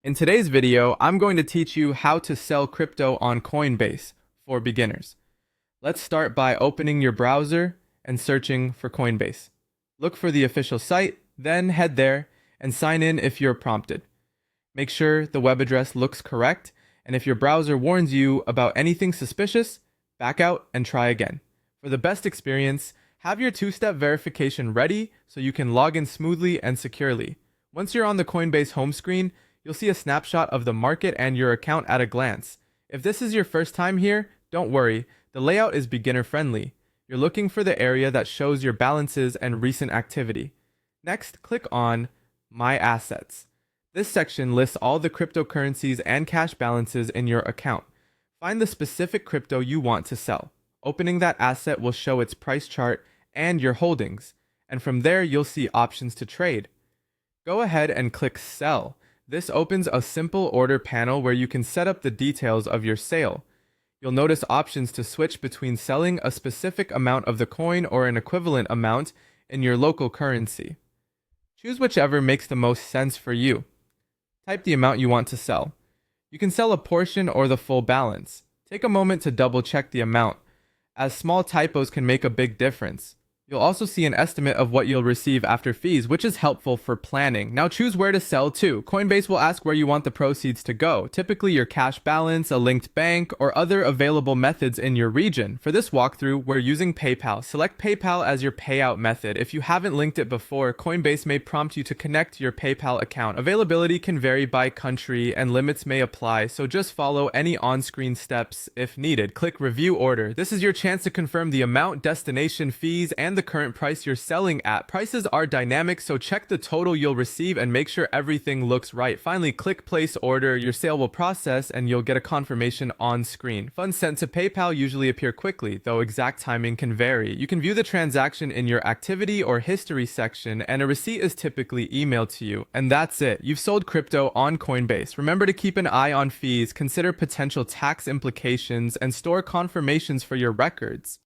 In today's video, I'm going to teach you how to sell crypto on Coinbase for beginners. Let's start by opening your browser and searching for Coinbase. Look for the official site, then head there and sign in if you're prompted. Make sure the web address looks correct, and if your browser warns you about anything suspicious, back out and try again. For the best experience, have your two-step verification ready so you can log in smoothly and securely. Once you're on the Coinbase home screen, you'll see a snapshot of the market and your account at a glance. If this is your first time here, don't worry, the layout is beginner friendly. You're looking for the area that shows your balances and recent activity. Next, click on My Assets. This section lists all the cryptocurrencies and cash balances in your account. Find the specific crypto you want to sell. Opening that asset will show its price chart and your holdings, and from there you'll see options to trade. Go ahead and click Sell. This opens a simple order panel where you can set up the details of your sale. You'll notice options to switch between selling a specific amount of the coin or an equivalent amount in your local currency. Choose whichever makes the most sense for you. Type the amount you want to sell. You can sell a portion or the full balance. Take a moment to double check the amount, as small typos can make a big difference. You'll also see an estimate of what you'll receive after fees, which is helpful for planning. Now choose where to sell to. Coinbase will ask where you want the proceeds to go, typically your cash balance, a linked bank, or other available methods in your region. For this walkthrough, we're using PayPal. Select PayPal as your payout method. If you haven't linked it before, Coinbase may prompt you to connect your PayPal account. Availability can vary by country and limits may apply, so just follow any on-screen steps if needed. Click Review Order. This is your chance to confirm the amount, destination, fees, and the current price you're selling at. Prices are dynamic, so check the total you'll receive and make sure everything looks right. Finally, click Place Order. Your sale will process and you'll get a confirmation on screen. Funds sent to PayPal usually appear quickly, though exact timing can vary. You can view the transaction in your activity or history section, and a receipt is typically emailed to you. And that's it. You've sold crypto on Coinbase. Remember to keep an eye on fees, consider potential tax implications, and store confirmations for your records.